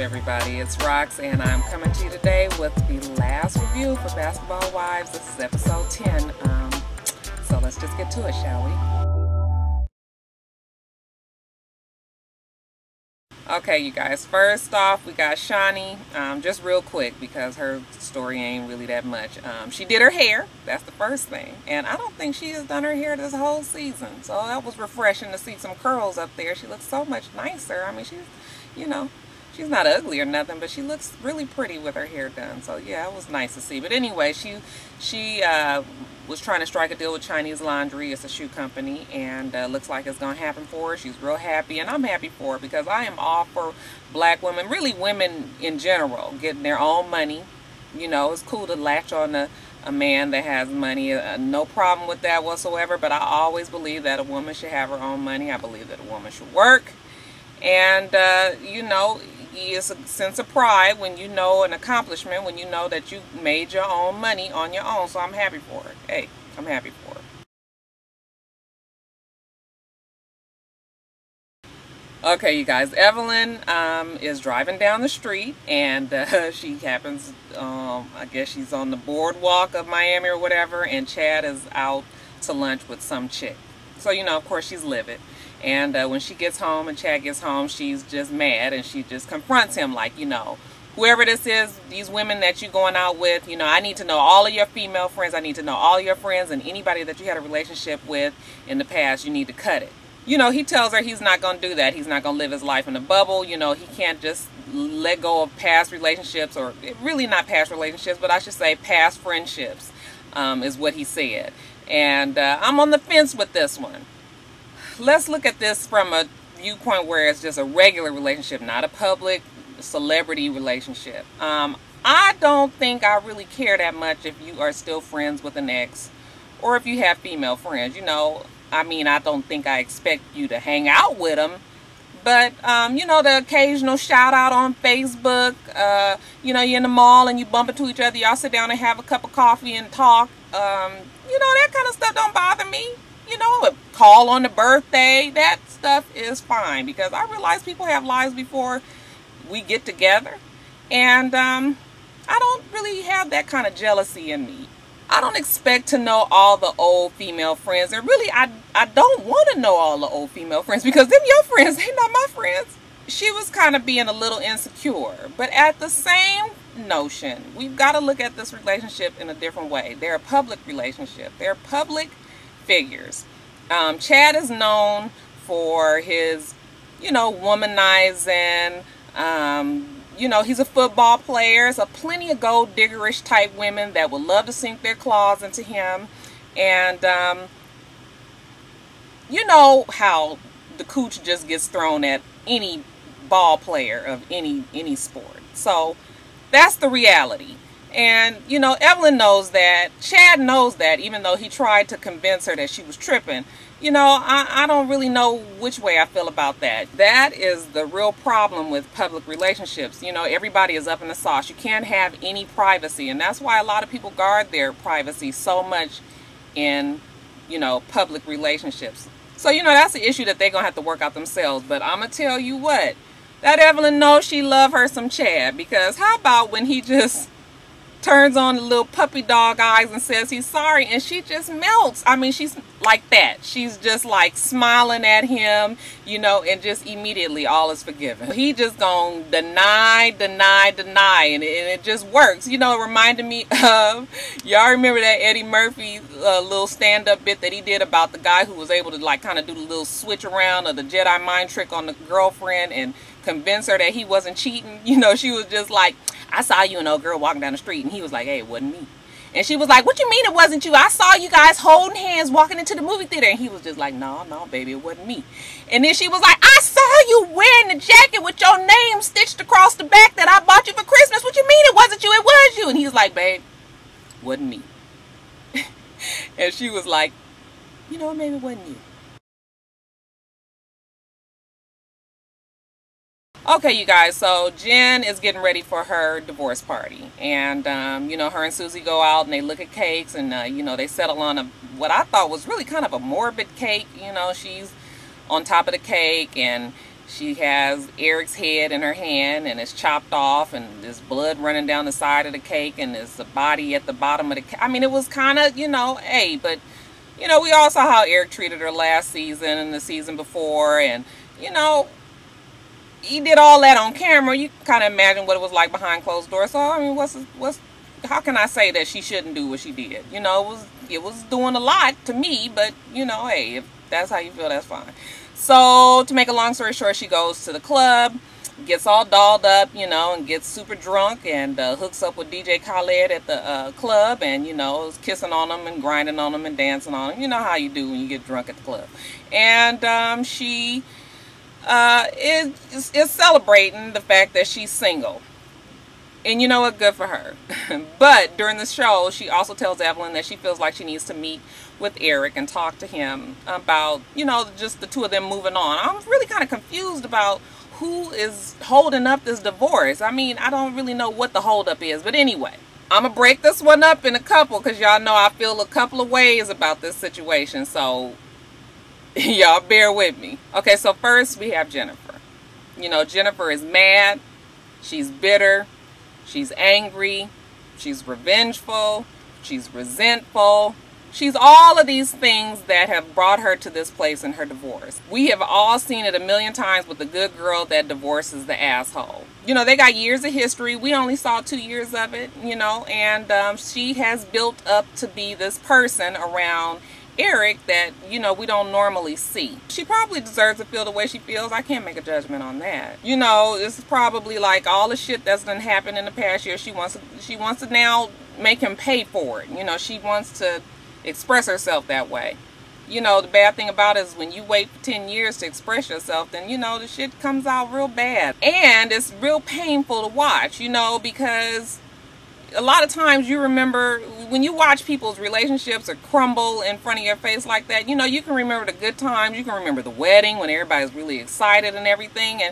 everybody? It's Rox, and I'm coming to you today with the last review for Basketball Wives. This is episode 10. So let's just get to it, shall we? Okay, you guys, first off, we got Shawnee. Just real quick, because her story ain't really that much. She did her hair. That's the first thing. And I don't think she has done her hair this whole season. So that was refreshing to see some curls up there. She looks so much nicer. I mean, she's, you know, she's not ugly or nothing, but she looks really pretty with her hair done. So yeah, it was nice to see. But anyway, she was trying to strike a deal with Chinese Laundry. It's a shoe company, and looks like it's gonna happen for her. She's real happy, and I'm happy for her, because I am all for black women, really women in general, getting their own money. You know, it's cool to latch on to a man that has money. No problem with that whatsoever. But I always believe that a woman should have her own money. I believe that a woman should work. And, you know, it's a sense of pride when you know an accomplishment, when you know that you made your own money on your own. So I'm happy for her. Hey, I'm happy for her. Okay, you guys, Evelyn is driving down the street, and she happens, I guess she's on the boardwalk of Miami or whatever, and Chad is out to lunch with some chick. So, you know, of course, she's livid. And when she gets home and Chad gets home, she's just mad, and she just confronts him like, you know, whoever this is, these women that you're going out with, you know, I need to know all of your female friends. I need to know all your friends, and anybody that you had a relationship with in the past, you need to cut it. You know, he tells her he's not going to do that. He's not going to live his life in a bubble. You know, he can't just let go of past relationships, or really not past relationships, but I should say past friendships, is what he said. And I'm on the fence with this one. Let's look at this from a viewpoint where it's just a regular relationship, not a public celebrity relationship. I don't think I really care that much if you are still friends with an ex, or if you have female friends. You know, I mean, I don't think I expect you to hang out with them, but you know, the occasional shout out on Facebook. You know, you're in the mall and you bump into each other, y'all sit down and have a cup of coffee and talk. You know, that kind of stuff don't bother me. You know, a call on the birthday, that stuff is fine, because I realize people have lives before we get together, and I don't really have that kind of jealousy in me. I don't expect to know all the old female friends, and really I don't want to know all the old female friends, because them your friends, they not my friends. She was kind of being a little insecure, but at the same notion, we've got to look at this relationship in a different way. They're a public relationship. They're public figures. Chad is known for his, you know, womanizing. You know, he's a football player. So plenty of gold diggerish type women that would love to sink their claws into him. And you know how the cooch just gets thrown at any ball player of any sport. So that's the reality. And, you know, Evelyn knows that. Chad knows that, even though he tried to convince her that she was tripping. You know, I don't really know which way I feel about that. That is the real problem with public relationships. You know, everybody is up in the sauce. You can't have any privacy. And that's why a lot of people guard their privacy so much in, you know, public relationships. So, you know, that's the issue that they're going to have to work out themselves. But I'm going to tell you what, that Evelyn knows she loves her some Chad. Because how about when he just turns on the little puppy dog eyes and says he's sorry, and she just melts. I mean, she's like that. She's just like smiling at him, you know, and just immediately all is forgiven. He just gonna deny, and it just works. You know, it reminded me of, y'all remember that Eddie Murphy little stand-up bit that he did about the guy who was able to like kind of do the little switch around of the Jedi mind trick on the girlfriend and convince her that he wasn't cheating. You know, she was just like, I saw you and old girl walking down the street, and he was like, hey, it wasn't me. And she was like, what you mean it wasn't you? I saw you guys holding hands walking into the movie theater. And he was just like, no, baby, it wasn't me. And then she was like, I saw you wearing the jacket with your name stitched across the back that I bought you for Christmas. What you mean it wasn't you? It was you. And he was like, babe, wasn't me. And she was like, you know, maybe it wasn't you. Okay, you guys, so Jen is getting ready for her divorce party, and you know, her and Susie go out and they look at cakes, and you know, they settle on what I thought was really kind of a morbid cake. You know, she's on top of the cake, and she has Eric's head in her hand, and it's chopped off, and there's blood running down the side of the cake, and there's the body at the bottom of the cake. I mean, it was kind of, you know, hey, but, you know, we all saw how Eric treated her last season and the season before, and, you know, he did all that on camera. You can kind of imagine what it was like behind closed doors. So, I mean, how can I say that she shouldn't do what she did? You know, it was doing a lot to me, but, you know, hey, if that's how you feel, that's fine. So, to make a long story short, she goes to the club, gets all dolled up, you know, and gets super drunk, and hooks up with DJ Khaled at the club, and, you know, is kissing on him and grinding on him and dancing on him. You know how you do when you get drunk at the club. And she is celebrating the fact that she's single. And you know what? Good for her. But during the show, she also tells Evelyn that she feels like she needs to meet with Eric and talk to him about, you know, just the two of them moving on. I'm really kind of confused about who is holding up this divorce. I mean, I don't really know what the holdup is. But anyway, I'm going to break this one up in a couple, because y'all know I feel a couple of ways about this situation. So y'all bear with me. Okay, so first we have Jennifer. You know, Jennifer is mad. She's bitter. She's angry, she's revengeful, she's resentful. She's all of these things that have brought her to this place in her divorce. We have all seen it a million times with the good girl that divorces the asshole. You know, they got years of history. We only saw 2 years of it, you know, and she has built up to be this person around Eric that, you know, we don't normally see. She probably deserves to feel the way she feels. I can't make a judgment on that. You know, it's probably like all the shit that's done happened in the past year. She wants to now make him pay for it. You know, she wants to express herself that way. You know, the bad thing about it is when you wait for 10 years to express yourself, then, you know, the shit comes out real bad. And it's real painful to watch, you know, because a lot of times you remember when you watch people's relationships or crumble in front of your face like that, you know, you can remember the good times. You can remember the wedding when everybody's really excited and everything.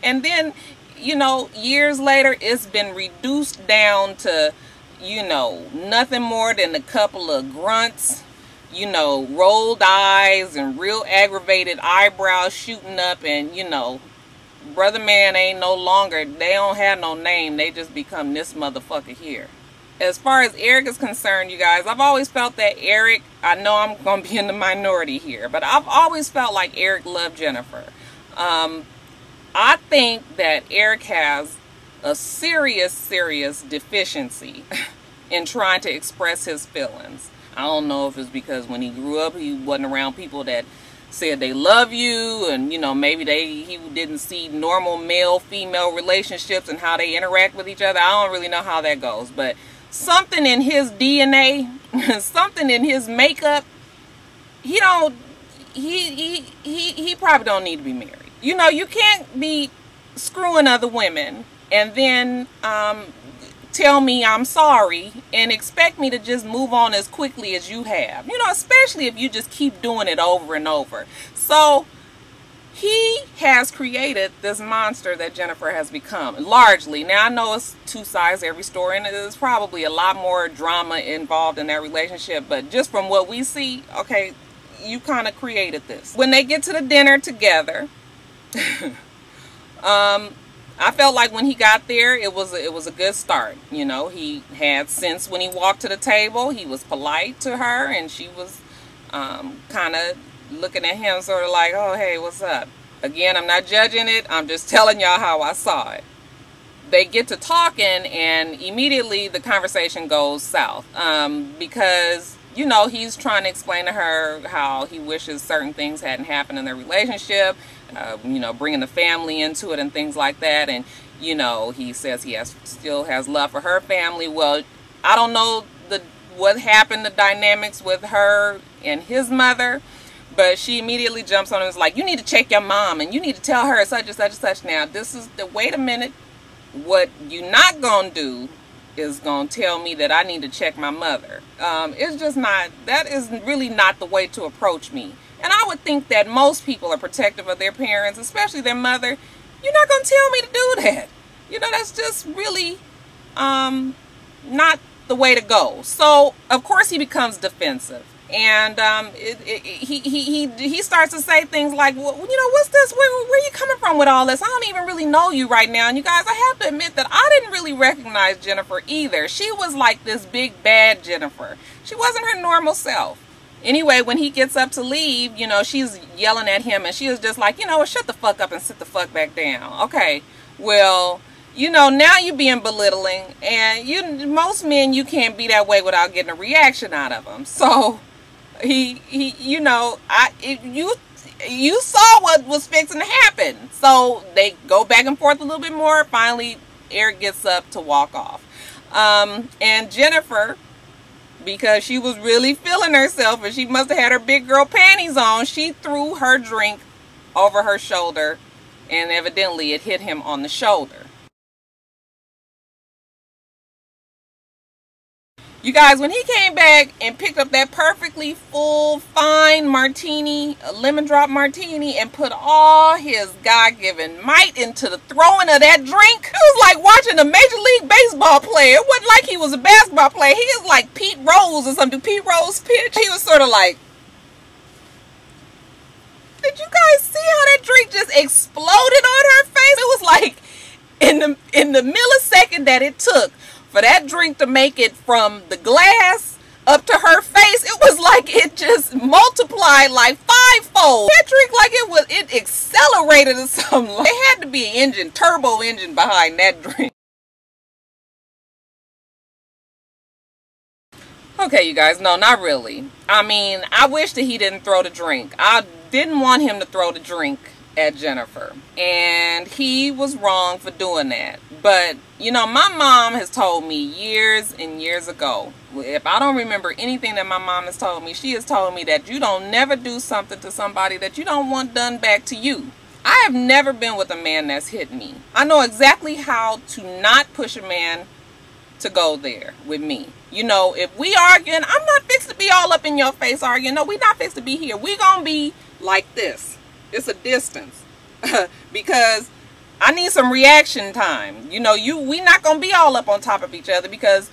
And then, you know, years later, it's been reduced down to, you know, nothing more than a couple of grunts, you know, rolled eyes and real aggravated eyebrows shooting up, and, you know, brother man ain't no longer, they don't have no name, they just become this motherfucker here. As far as Eric is concerned, you guys, I've always felt that Eric, I know I'm going to be in the minority here, but I've always felt like Eric loved Jennifer. I think that Eric has a serious deficiency in trying to express his feelings. I don't know if it's because when he grew up, he wasn't around people that said they love you, and, you know, maybe he didn't see normal male-female relationships and how they interact with each other. I don't really know how that goes, but something in his DNA, something in his makeup, he probably don't need to be married. You know, you can't be screwing other women and then tell me I'm sorry and expect me to just move on as quickly as you have. You know, especially if you just keep doing it over and over. So he has created this monster that Jennifer has become, largely. Now, I know it's two sides to every story, and there's probably a lot more drama involved in that relationship, but just from what we see, okay, you kind of created this. When they get to the dinner together, I felt like when he got there, it was a good start. You know, he had sense when he walked to the table. He was polite to her, and she was kind of looking at him sort of like, oh, hey, what's up? Again, I'm not judging it. I'm just telling y'all how I saw it. They get to talking, and immediately the conversation goes south because, you know, he's trying to explain to her how he wishes certain things hadn't happened in their relationship. You know, bringing the family into it and things like that. And, you know, he says he still has love for her family. Well, I don't know what happened, the dynamics with her and his mother, but she immediately jumps on him and is like, you need to check your mom, and you need to tell her such and such and such. Now, this is the, wait a minute, what you're not going to do is going to tell me that I need to check my mother. It's just not, that is really not the way to approach me. And I would think that most people are protective of their parents, especially their mother. You're not going to tell me to do that. You know, that's just really not the way to go. So, of course, he becomes defensive. And he starts to say things like, well, you know, what's this? Where are you coming from with all this? I don't even really know you right now. And you guys, I have to admit that I didn't really recognize Jennifer either. She was like this big bad Jennifer. She wasn't her normal self. Anyway, when he gets up to leave, you know, she's yelling at him, and she was just like, you know, shut the fuck up and sit the fuck back down. Okay, well, you know, now you're being belittling, and most men, you can't be that way without getting a reaction out of them. So he you know, you saw what was fixing to happen. So they go back and forth a little bit more. Finally, Eric gets up to walk off. And Jennifer, because she was really feeling herself and she must have had her big girl panties on, she threw her drink over her shoulder, and evidently it hit him on the shoulder. You guys, when he came back and picked up that perfectly full, fine martini, a lemon drop martini, and put all his God-given might into the throwing of that drink, it was like watching a Major League Baseball player. It wasn't like he was a basketball player. He is like Pete Rose or something. Pete Rose pitch. He was sort of like, did you guys see how that drink just exploded on her face? It was like in the millisecond that it took for that drink to make it from the glass up to her face, it was like it just multiplied like fivefold. That drink, like it accelerated or something. There had to be an engine, turbo engine behind that drink. Okay, you guys, no, not really. I mean, I wish that he didn't throw the drink. I didn't want him to throw the drink at Jennifer, and he was wrong for doing that. But you know, my mom has told me years and years ago, if I don't remember anything that my mom has told me, she has told me that you don't never do something to somebody that you don't want done back to you. I have never been with a man that's hit me. I know exactly how to not push a man to go there with me. You know, if we arguing, I'm not fixed to be all up in your face arguing. No, we not fixed to be here. We gonna be like this. It's a distance. Because I need some reaction time. You know, we not gonna be all up on top of each other, because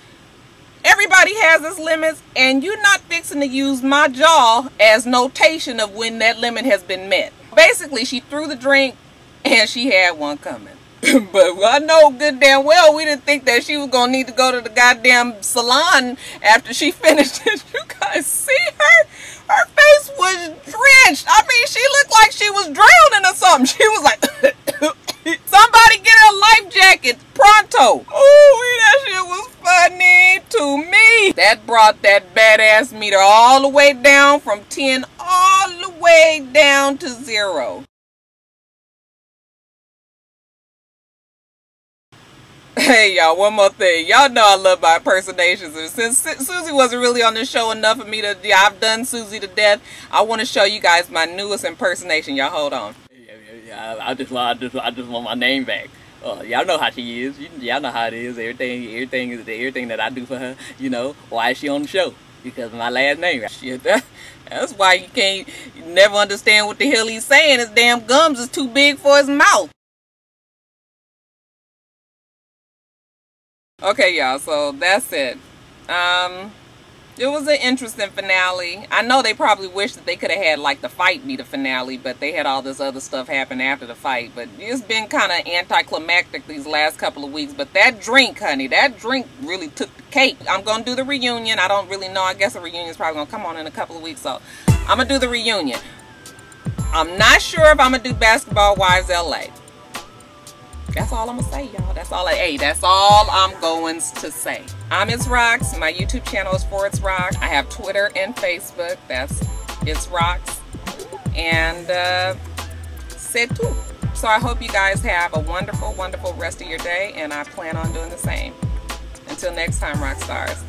everybody has its limits, and you're not fixing to use my jaw as notation of when that limit has been met. Basically, she threw the drink and she had one coming. But I know good damn well we didn't think that she was gonna need to go to the goddamn salon after she finished it. You guys see her? Her face was drenched. I mean, she looked like she was drowning or something. She was like, somebody get her a life jacket, pronto. Oh, that shit was funny to me. That brought that badass meter all the way down from 10 all the way down to 0. Hey y'all, one more thing. Y'all know I love my impersonations, and since Susie wasn't really on the show enough for me to, I've done Susie to death, I want to show you guys my newest impersonation. Y'all hold on. I just want my name back. Y'all know how she is. Y'all know how it is. Everything that I do for her. You know, why is she on the show? Because of my last name. Shit, that's why you never understand what the hell he's saying. His damn gums is too big for his mouth. Okay, y'all, so that's it. It was an interesting finale. I know they probably wish that they could have had, like, the fight be the finale, but they had all this other stuff happen after the fight. But it's been kind of anticlimactic these last couple of weeks. But that drink, honey, that drink really took the cake. I'm going to do the reunion. I don't really know. I guess the reunion is probably going to come on in a couple of weeks, so I'm going to do the reunion. I'm not sure if I'm going to do Basketball Wives LA. That's all I'm gonna say, y'all. That's all I'm going to say. I'm itsrox. My YouTube channel is for itsrox. I have Twitter and Facebook. That's itsrox. And c'est tout. So I hope you guys have a wonderful, wonderful rest of your day, and I plan on doing the same. Until next time, Roxstars.